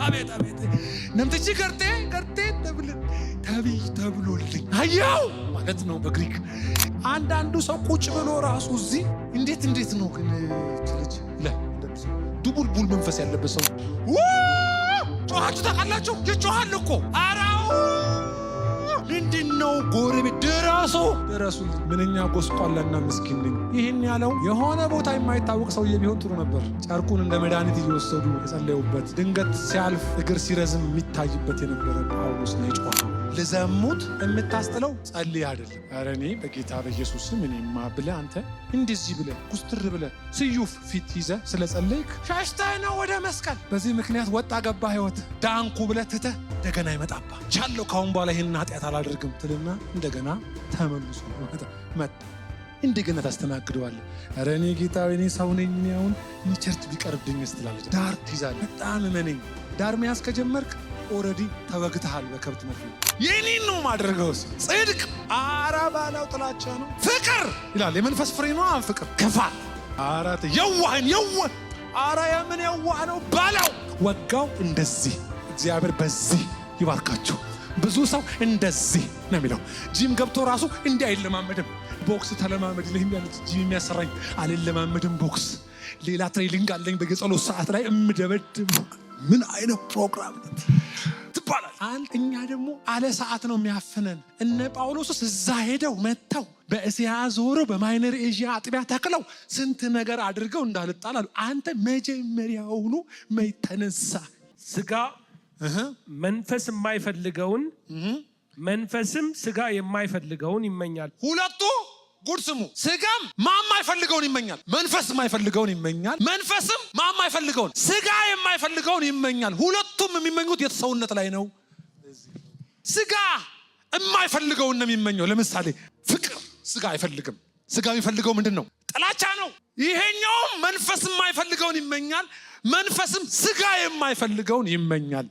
አቤት አቤት ነምትጂ ገርቴ ተብሎልኝ አያው ማለት ነው በግሪክ። አንዳንዱ ሰው ቁጭ ብሎ ራሱ እዚህ እንዴት ነው ግን ልጅ ዱቡልቡል መንፈስ ያለበት ሰው ጮኻችሁ ታውቃላችሁ? ይጮኻል እኮ አራው ምንድነው ጎረቤት ድረሱ ምንኛ ጎስቋላና ምስኪን ነኝ። ይህን ያለው የሆነ ቦታ የማይታወቅ ሰውዬ ቢሆን ጥሩ ነበር። ጨርቁን እንደ መድኃኒት እየወሰዱ የጸለዩበት ድንገት ሲያልፍ እግር ሲረዝም የሚታይበት የነበረ ጳውሎስ ነው የጮኸው። ልዘሙት የምታስጥለው ጸልይ አይደለም። ኧረ እኔ በጌታ በኢየሱስ ስም እኔማ ብለህ አንተ እንደዚህ ብለህ ኩስትር ብለህ ስዩፍ ፊት ይዘህ ስለ ጸለይክ ሻሽተህ ነው ወደ መስቀል። በዚህ ምክንያት ወጣ ገባ ህይወት ዳንኩ ብለህ ትተህ እንደገና ይመጣባ ቻለው ካሁን በኋላ ይህን ኃጢአት አላደርግም ትልና እንደገና ተመልሶ መጣ እንደገና ታስተናግደዋለህ። ኧረ እኔ ጌታዬ እኔ ሰው ነኝ። አሁን ቸርች ቢቀርብኝ ስትላለች ዳር ትይዛለህ። በጣም እመነኝ ዳር መያዝ ከጀመርክ ኦሬዲ ተወግተሃል በከብት መርፌ። የኔን ነው ማድረገውስ ጽድቅ አራባላው ጥላቻ ነው ፍቅር ይላል። የመንፈስ ፍሬ ነው ፍቅር ክፋት አራት የዋህን አራ የምን የዋህ ነው ባላው ወጋው እንደዚህ እግዚአብሔር በዚህ ይባርካችሁ። ብዙ ሰው እንደዚህ ነው የሚለው። ጂም ገብቶ ራሱ እንዲህ አይለማመድም። ቦክስ ተለማመድ ለህም ያሉት ጂም የሚያሰራኝ አልለማመድም። ቦክስ ሌላ ትሬኒንግ አለኝ በየጸሎት ሰዓት ላይ እምደበድብ ምን አይነት ፕሮግራም ትባላል። እኛ ደግሞ አለ ሰዓት ነው የሚያፍነን። እነ ጳውሎስስ እዛ ሄደው መጥተው በእስያ ዞሮ በማይነር ኤዥያ አጥቢያ ተክለው ስንት ነገር አድርገው እንዳልጣላሉ። አንተ መጀመሪያውኑ መይተነሳ ስጋ መንፈስ የማይፈልገውን መንፈስም ስጋ የማይፈልገውን ይመኛል። ሁለቱ ጉድ ስሙ። ስጋም ማማይፈልገውን ይመኛል፣ መንፈስ የማይፈልገውን ይመኛል። መንፈስም ማማይፈልገውን ስጋ የማይፈልገውን ይመኛል። ሁለቱም የሚመኙት የሰውነት ላይ ነው። ስጋ የማይፈልገውን ነው የሚመኘው። ለምሳሌ ፍቅር ስጋ አይፈልግም። ስጋ የሚፈልገው ምንድን ነው? ጥላቻ ነው። ይሄኛውም መንፈስ የማይፈልገውን ይመኛል፣ መንፈስም ስጋ የማይፈልገውን ይመኛል።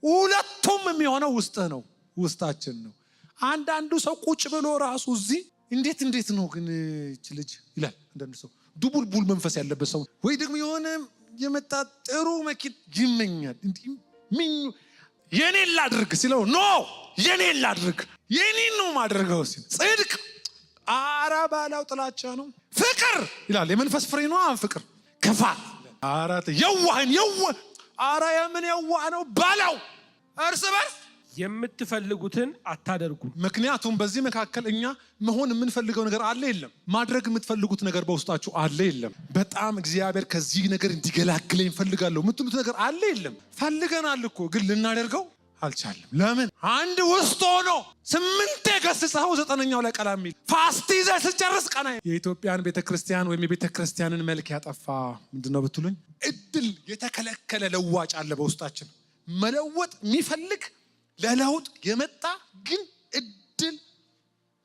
ሁለቱም የሚሆነው ውስጥህ ነው፣ ውስጣችን ነው። አንዳንዱ ሰው ቁጭ ብሎ ራሱ እዚህ እንዴት ነው ግን ልጅ ይላል። አንዳንዱ ሰው ዱቡልቡል መንፈስ ያለበት ሰው ወይ ደግሞ የሆነ የመጣ ጥሩ መኪና ይመኛል። ምን የኔን ላድርግ ሲለው ኖ የኔን ላድርግ የኔን ነው ማድረገው ሲል ጽድቅ አራባላው ጥላቻ ነው ፍቅር ይላል። የመንፈስ ፍሬ ነው ፍቅር ክፋት አራት የዋህን አራ የምን የዋህ ነው ባላው እርስ በርስ የምትፈልጉትን አታደርጉ። ምክንያቱም በዚህ መካከል እኛ መሆን የምንፈልገው ነገር አለ የለም? ማድረግ የምትፈልጉት ነገር በውስጣችሁ አለ የለም? በጣም እግዚአብሔር ከዚህ ነገር እንዲገላግለኝ ፈልጋለሁ የምትሉት ነገር አለ የለም? ፈልገናል እኮ ግን ልናደርገው አልቻለም። ለምን? አንድ ውስጥ ሆኖ 8 ገስጸው 9ኛው ላይ ቀላ የሚል ፋስት ይዘህ ስጨርስ ቀና። የኢትዮጵያን ቤተክርስቲያን ወይም የቤተክርስቲያንን መልክ ያጠፋ ምንድነው ብትሉኝ እድል የተከለከለ ለዋጭ አለ በውስጣችን። መለወጥ የሚፈልግ ለለውጥ የመጣ ግን እድል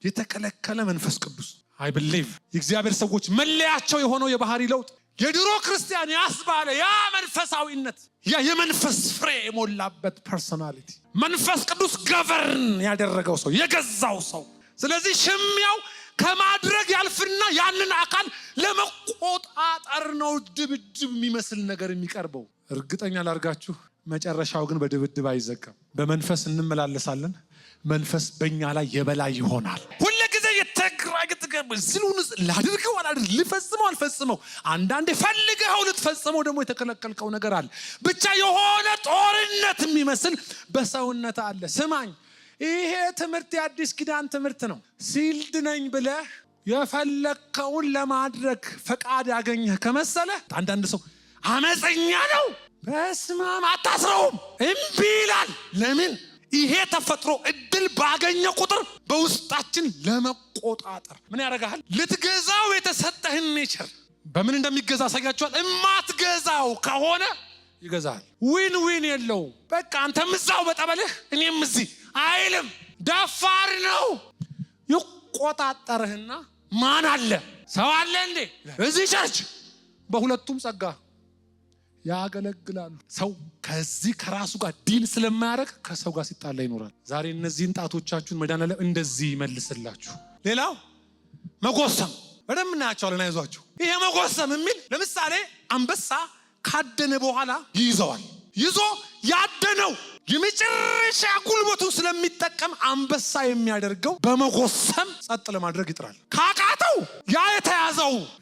የተከለከለ መንፈስ ቅዱስ አይ ቢሊቭ የእግዚአብሔር ሰዎች መለያቸው የሆነው የባህሪ ለውጥ የድሮ ክርስቲያን ያስባለ ያ መንፈሳዊነት ያ የመንፈስ ፍሬ የሞላበት ፐርሶናሊቲ መንፈስ ቅዱስ ገቨርን ያደረገው ሰው የገዛው ሰው። ስለዚህ ሽሚያው ከማድረግ ያልፍና ያንን አካል ለመቆጣጠር ነው ድብድብ የሚመስል ነገር የሚቀርበው። እርግጠኛ ላርጋችሁ መጨረሻው ግን በድብድብ አይዘጋም። በመንፈስ እንመላለሳለን። መንፈስ በእኛ ላይ የበላይ ይሆናል። ሁሉ ጊዜ ዝሉንስ ላድርገው አላድርግ ልፈጽመው አልፈጽመው አንዳንዴ ፈልገው ልትፈጽመው ደግሞ የተከለከልከው ነገር አለ። ብቻ የሆነ ጦርነት የሚመስል በሰውነት አለ። ስማኝ ይሄ ትምህርት የአዲስ ኪዳን ትምህርት ነው። ሲልድ ነኝ ብለህ የፈለከውን ለማድረግ ፈቃድ ያገኘህ ከመሰለህ አንዳንድ ሰው አመፀኛ ነው በስማም አታስረውም እምቢ ይላል። ለምን? ይሄ ተፈጥሮ እድል ባገኘ ቁጥር በውስጣችን ለመቆጣጠር ምን ያደርጋል? ልትገዛው የተሰጠህን ኔቸር በምን እንደሚገዛ አሳያችኋል። እማትገዛው ከሆነ ይገዛል። ዊን የለው። በቃ አንተም እዛው በጠበልህ እኔም እዚህ አይልም። ደፋር ነው። ይቆጣጠርህና ማን አለ ሰው አለ እንዴ እዚህ ቸርች? በሁለቱም ጸጋ ያገለግላሉ። ሰው ከዚህ ከራሱ ጋር ዲል ስለማያደርግ ከሰው ጋር ሲጣላ ይኖራል። ዛሬ እነዚህን ጣቶቻችሁን መድኃኒዓለም እንደዚህ ይመልስላችሁ። ሌላው መጎሰም በደንብ እናያቸዋለን። አይዟችሁ። ይሄ መጎሰም የሚል ለምሳሌ አንበሳ ካደነ በኋላ ይይዘዋል። ይዞ ያደነው የመጨረሻ ጉልበቱን ስለሚጠቀም አንበሳ የሚያደርገው በመጎሰም ጸጥ ለማድረግ ይጥራል። ካቃተው ያ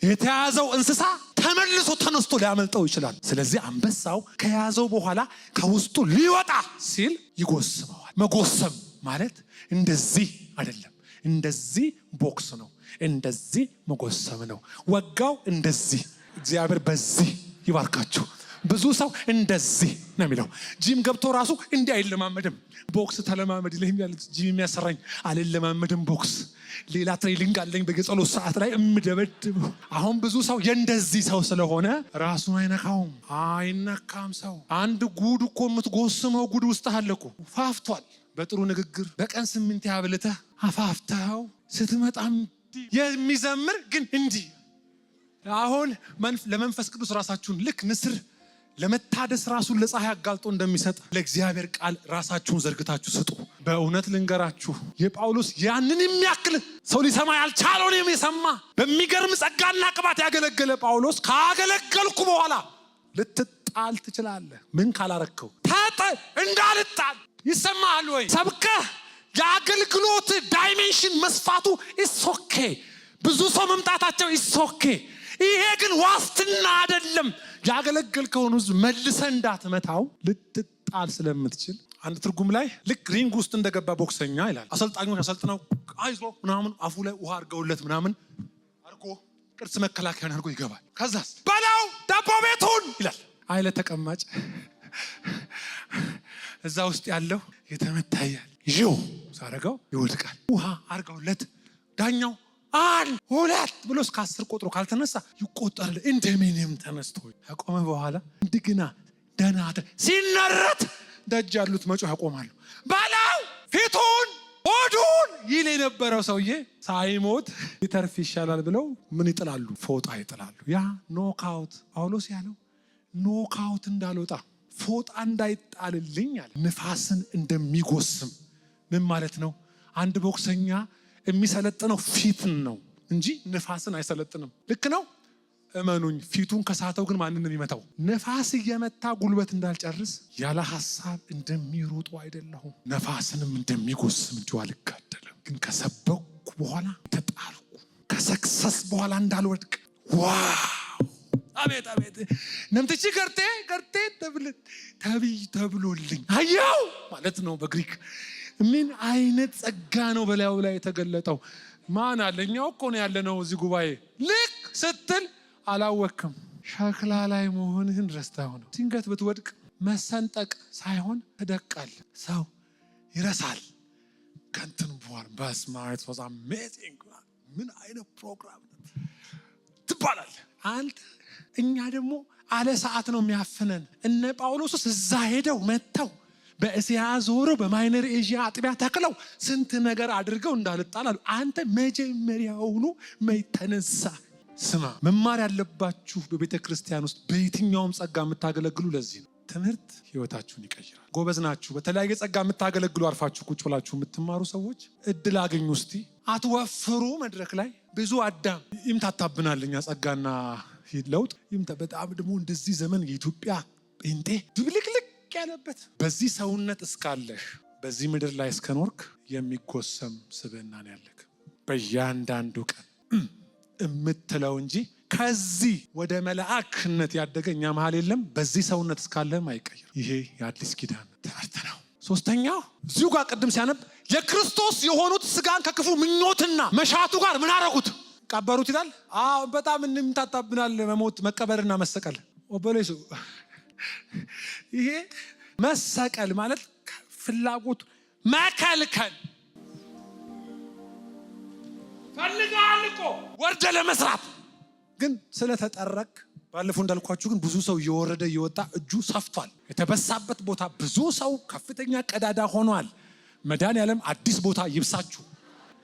የተያዘው እንስሳ ተመልሶ ተነስቶ ሊያመልጠው ይችላል። ስለዚህ አንበሳው ከያዘው በኋላ ከውስጡ ሊወጣ ሲል ይጎስመዋል። መጎሰም ማለት እንደዚህ አይደለም፣ እንደዚህ ቦክስ ነው፣ እንደዚህ መጎሰም ነው። ወጋው እንደዚህ። እግዚአብሔር በዚህ ይባርካችሁ። ብዙ ሰው እንደዚህ ነው የሚለው። ጂም ገብቶ ራሱ እንዲህ አይለማመድም። ቦክስ ተለማመድ ይለኛል ጂም የሚያሰራኝ፣ አልለማመድም ቦክስ። ሌላ ትሬኒንግ አለኝ በየጸሎት ሰዓት ላይ እምደበድበው። አሁን ብዙ ሰው የእንደዚህ ሰው ስለሆነ ራሱን አይነካም። ሰው አንድ ጉድ እኮ የምትጎስመው ጉድ ውስጥ አለ እኮ። ፋፍቷል። በጥሩ ንግግር በቀን 8 ያብልተህ አፋፍተኸው ስትመጣም የሚዘምር ግን እንዲህ። አሁን ለመንፈስ ቅዱስ ራሳችሁን ልክ ንስር ለመታደስ ራሱን ለፀሐይ አጋልጦ እንደሚሰጥ ለእግዚአብሔር ቃል ራሳችሁን ዘርግታችሁ ስጡ። በእውነት ልንገራችሁ የጳውሎስ ያንን የሚያክል ሰው ሊሰማ ያልቻለውን የሰማ በሚገርም ጸጋና ቅባት ያገለገለ ጳውሎስ ካገለገልኩ በኋላ ልትጣል ትችላለህ። ምን ካላረከው እንዳልጣል ይሰማሃል ወይ? ሰብከህ የአገልግሎት ዳይሜንሽን መስፋቱ ኢሶኬ፣ ብዙ ሰው መምጣታቸው ኢሶኬ። ይሄ ግን ዋስትና አይደለም። ያገለገልከውን ሕዝብ መልሰህ እንዳትመታው ልትጣል ስለምትችል አንድ ትርጉም ላይ ልክ ሪንግ ውስጥ እንደገባ ቦክሰኛ ይላል። አሰልጣኞች አሰልጥነው አይዞ ምናምን አፉ ላይ ውሃ አድርገውለት ምናምን አድርጎ ቅርጽ መከላከያን አድርጎ ይገባል። ከዛስ በላው ዳቦ ቤቱን ይላል። አይለ ተቀማጭ እዛ ውስጥ ያለው የተመታያል ይው ሳረጋው ይወድቃል። ውሃ አድርገውለት ዳኛው 1 2 ብሎ እስከ 10 ቆጥሮ ካልተነሳ ይቆጠራል። እንደምንም ተነስቶ ያቆመ በኋላ እንደገና ደህና ሲነረት ደጅ ያሉት መጮህ ያቆማሉ። ባላው ፊቱን ሆዱን ይል የነበረው ሰውዬ ሳይሞት ሊተርፍ ይሻላል ብለው ምን ይጥላሉ? ፎጣ ይጥላሉ። ያ ኖካውት ጳውሎስ ያለው ኖካውት እንዳልወጣ ፎጣ እንዳይጣልልኝ አለ። ንፋስን እንደሚጎስም ምን ማለት ነው? አንድ ቦክሰኛ የሚሰለጥነው ፊትን ነው እንጂ ንፋስን አይሰለጥንም። ልክ ነው፣ እመኑኝ። ፊቱን ከሳተው ግን ማንን ነው የሚመታው? ንፋስ እየመታ ጉልበት እንዳልጨርስ ያለ ሐሳብ እንደሚሮጡ አይደለሁም። ነፋስንም እንደሚጎስም እንጂ አልጋደልም። ግን ከሰበኩ በኋላ ተጣልኩ፣ ከሰክሰስ በኋላ እንዳልወድቅ። ዋው! አቤት አቤት! ነምትቺ ገርቴ ተብሎልኝ አየው ማለት ነው በግሪክ። ምን አይነት ጸጋ ነው በላዩ ላይ የተገለጠው! ማን አለ? እኛው እኮ ነው ያለነው እዚህ ጉባኤ። ልክ ስትል አላወክም። ሸክላ ላይ መሆንህን ረስተኸው ነው። ድንገት ብትወድቅ መሰንጠቅ ሳይሆን ትደቃል። ሰው ይረሳል። ከንትን በኋላ በስመ አብ it was amazing ምን አይነት ፕሮግራም ትባላል አንተ። እኛ ደግሞ አለ ሰዓት ነው የሚያፍነን። እነ ጳውሎስ እዛ ሄደው መተው በእስያ ዞሮ በማይነር ኤዥያ አጥቢያ ተክለው ስንት ነገር አድርገው እንዳልጣላሉ። አንተ መጀመሪያውኑ ተነሳ። ስማ፣ መማር ያለባችሁ በቤተ ክርስቲያን ውስጥ በየትኛውም ጸጋ የምታገለግሉ ለዚህ ነው። ትምህርት ህይወታችሁን ይቀይራል። ጎበዝ ናችሁ። በተለያየ ጸጋ የምታገለግሉ አርፋችሁ ቁጭ ብላችሁ የምትማሩ ሰዎች እድል አገኙ። እስቲ አትወፍሩ። መድረክ ላይ ብዙ አዳም ይምታታብናልኛ ጸጋና ለውጥ በጣም ደግሞ እንደዚህ ዘመን የኢትዮጵያ ጴንጤ ድብልቅልቅ ያለበት። በዚህ ሰውነት እስካለህ በዚህ ምድር ላይ እስከኖርክ የሚጎሰም ስብዕና ነው ያለህ። በእያንዳንዱ ቀን የምትለው እንጂ ከዚህ ወደ መላእክነት ያደገ እኛ መሀል የለም። በዚህ ሰውነት እስካለህም አይቀየር። ይሄ የአዲስ ኪዳን ትምህርት ነው። ሶስተኛው እዚሁ ጋር ቅድም ሲያነብ የክርስቶስ የሆኑት ስጋን ከክፉ ምኞትና መሻቱ ጋር ምን አረጉት? ቀበሩት ይላል። በጣም እንምታታብናል። መሞት መቀበርና መሰቀል ኦበሌሱ ይሄ መሰቀል ማለት ፍላጎት መከልከል ፈልጋል እኮ ወርደ ለመስራት ግን ስለተጠረክ። ባለፈው እንዳልኳችሁ ግን ብዙ ሰው እየወረደ እየወጣ እጁ ሰፍቷል። የተበሳበት ቦታ ብዙ ሰው ከፍተኛ ቀዳዳ ሆኗል። መድኃኒዓለም አዲስ ቦታ ይብሳችሁ።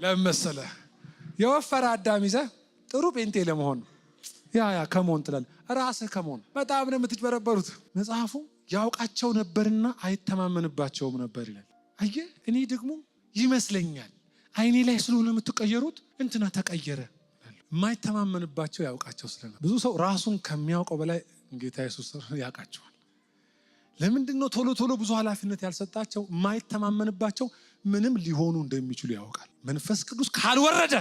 ለመሰለ የወፈረ አዳም ይዘህ ጥሩ ጴንጤ ለመሆን ያ ከመሆን ትላለህ። ራስህ ከመሆን በጣም ነው የምትበረበሩት። መጽሐፉ ያውቃቸው ነበርና አይተማመንባቸውም ነበር ይላል። አየህ፣ እኔ ደግሞ ይመስለኛል አይኔ ላይ ስለሆነ የምትቀየሩት እንትና ተቀየረ። የማይተማመንባቸው ያውቃቸው ስለነበር። ብዙ ሰው ራሱን ከሚያውቀው በላይ ጌታ ኢየሱስ ያውቃቸዋል። ለምንድነው ቶሎ ቶሎ ብዙ ኃላፊነት ያልሰጣቸው? ማይተማመንባቸው ምንም ሊሆኑ እንደሚችሉ ያውቃል። መንፈስ ቅዱስ ካልወረደ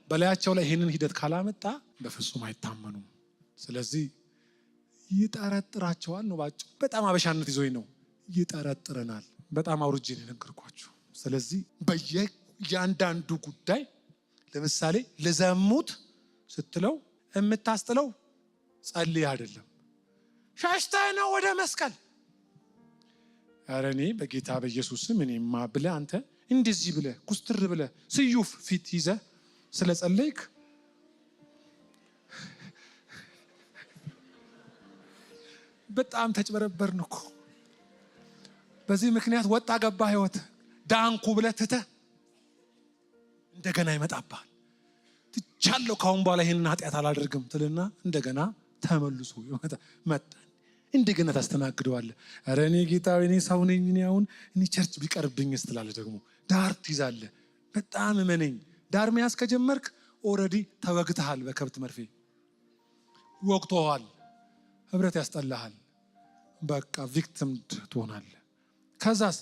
በላያቸው ላይ ይሄንን ሂደት ካላመጣ በፍጹም አይታመኑም። ስለዚህ ይጠረጥራቸዋል ነው ባጭ። በጣም አበሻነት ይዞኝ ነው ይጠረጥረናል። በጣም አውርጄ ነው ነገርኳችሁ። ስለዚህ በየአንዳንዱ ጉዳይ ለምሳሌ ለዘሙት ስትለው የምታስጥለው ጸልይ አይደለም ሻሽተህ ነው ወደ መስቀል። ኧረ እኔ በጌታ በኢየሱስ ስም እኔማ ብለህ አንተ እንደዚህ ብለህ ኩስትር ብለህ ስዩፍ ፊት ይዘህ ስለ ጸለይክ በጣም ተጭበረበርን እኮ። በዚህ ምክንያት ወጣ ገባ ህይወት ዳንኩ ብለህ ትተህ እንደገና ይመጣብሃል። ትቻለሁ ካሁን በኋላ ይሄንን ኃጢአት አላደርግም ትልና እንደገና ተመልሶ መጣ። እንደገና ታስተናግደዋለህ። ኧረ እኔ ጌታዬ እኔ ሰው ነኝ፣ እኔ ቸርች ቢቀርብኝስ ትላለህ። ደግሞ ዳር ትይዛለህ። በጣም እመነኝ፣ ዳር መያዝ ከጀመርክ ኦልሬዲ ተወግተሃል። በከብት መርፌ ወቅቶሃል። ህብረት ያስጠላሃል። በቃ ቪክቲም ትሆናለህ። ከዛስ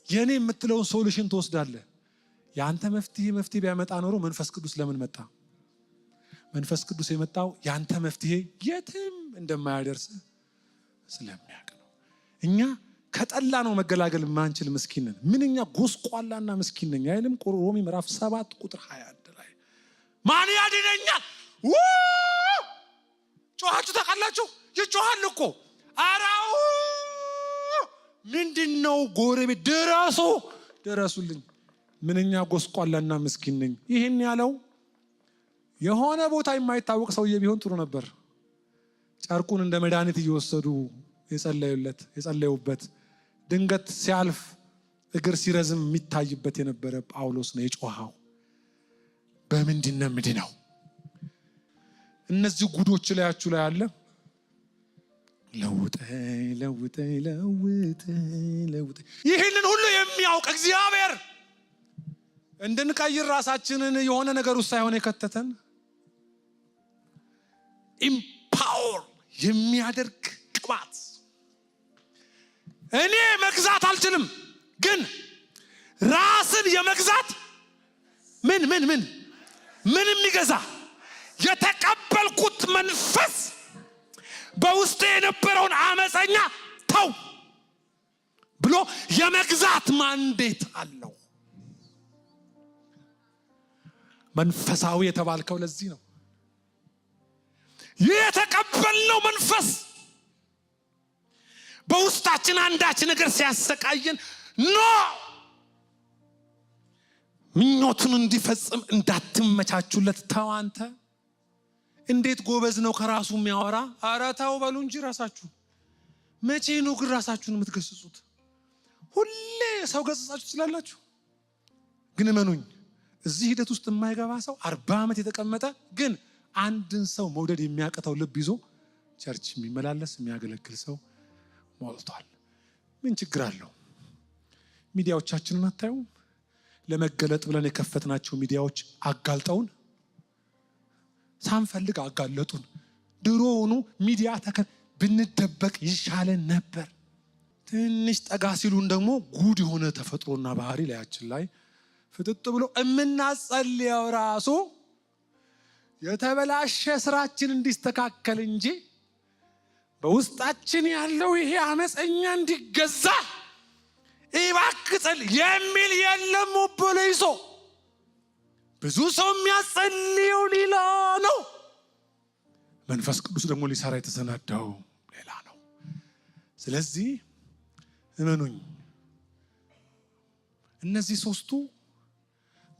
የኔ የምትለውን ሶሉሽን ትወስዳለህ። ያንተ መፍትሄ ቢያመጣ ኖሮ መንፈስ ቅዱስ ለምን መጣ? መንፈስ ቅዱስ የመጣው ያንተ መፍትሄ የትም እንደማያደርስ ስለሚያውቅ ነው። እኛ ከጠላ ነው መገላገል ማንችል ምስኪን ነን። ምንኛ ጎስቋላና ምስኪን ነኝ አይልም ሮሜ ምዕራፍ 7 ቁጥር 21 ላይ ማን ያድነኛል? ጮኻችሁ ታውቃላችሁ? ይጮሃል እኮ አራው ምንድነው? ጎረቤት ድረሱልኝ። ምንኛ ጎስቋላና ምስኪን ነኝ። ይህን ያለው የሆነ ቦታ የማይታወቅ ሰውዬ ቢሆን ጥሩ ነበር። ጨርቁን እንደ መድኃኒት እየወሰዱ የጸለዩበት ድንገት ሲያልፍ እግር ሲረዝም የሚታይበት የነበረ ጳውሎስ ነው የጮሃው። በምንድን ነው ምንድነው? እነዚህ ጉዶች ላያችሁ ላይ አለ። ለውጠኝ። ይህንን ሁሉ የሚያውቅ እግዚአብሔር እንድንቀይር ራሳችንን የሆነ ነገር ውስጥ ሳይሆን የከተተን ኢምፓወር የሚያደርግ ቅባት። እኔ መግዛት አልችልም፣ ግን ራስን የመግዛት ምን የሚገዛ የተቀበልኩት መንፈስ በውስጤ የነበረውን አመፀኛ ተው ብሎ የመግዛት ማንዴት አለው። መንፈሳዊ የተባልከው ለዚህ ነው። ይህ የተቀበልነው መንፈስ በውስጣችን አንዳች ነገር ሲያሰቃየን ምኞቱን እንዲፈጽም እንዳትመቻቹለት ተው። አንተ እንዴት ጎበዝ ነው ከራሱ የሚያወራ? ኧረ ተው በሉ እንጂ ራሳችሁ። መቼ ነው ግን ራሳችሁን የምትገስጹት? ሁሌ ሰው ገስጻችሁ ስላላችሁ። ግን እመኑኝ እዚህ ሂደት ውስጥ የማይገባ ሰው 40 ዓመት የተቀመጠ ግን አንድን ሰው መውደድ የሚያቅተው ልብ ይዞ ቸርች የሚመላለስ የሚያገለግል ሰው ሞልቷል። ምን ችግር አለው? ሚዲያዎቻችንን አታዩም? ለመገለጥ ብለን የከፈትናቸው ሚዲያዎች አጋልጠውን፣ ሳንፈልግ አጋለጡን። ድሮውኑ ሚዲያ ብንደበቅ ይሻለን ነበር። ትንሽ ጠጋ ሲሉን ደግሞ ጉድ የሆነ ተፈጥሮና ባህሪ ላያችን ላይ ፍጥጥ ብሎ እምናጸልየው ራሱ የተበላሸ ስራችን እንዲስተካከል እንጂ በውስጣችን ያለው ይሄ አመፀኛ እንዲገዛ ይባክጸል የሚል የለም። ወበለይሶ ብዙ ሰው የሚያጸልየው ሌላ ነው። መንፈስ ቅዱስ ደግሞ ሊሰራ የተሰናዳው ሌላ ነው። ስለዚህ እመኑኝ እነዚህ ሶስቱ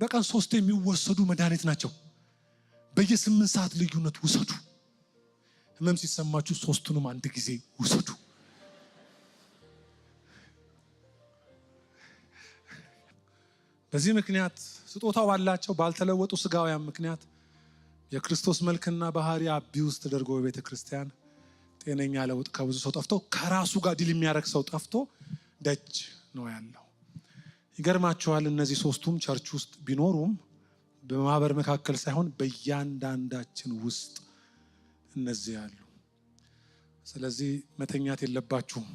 በቀን 3 የሚወሰዱ መድኃኒት ናቸው። በየ8 ሰዓት ልዩነት ውሰዱ። ህመም ሲሰማችሁ 3ቱንም አንድ ጊዜ ውሰዱ። በዚህ ምክንያት ስጦታው ባላቸው ባልተለወጡ ስጋውያን ምክንያት የክርስቶስ መልክና ባህሪ አቢውስ ተደርጎ በቤተ ክርስቲያን ጤነኛ ለውጥ ከብዙ ሰው ጠፍቶ ከራሱ ጋር ዲል የሚያደርግ ሰው ጠፍቶ ደጅ ነው ያለው። ይገርማችኋል እነዚህ ሶስቱም ቸርች ውስጥ ቢኖሩም በማህበር መካከል ሳይሆን በእያንዳንዳችን ውስጥ እነዚህ ያሉ። ስለዚህ መተኛት የለባችሁም።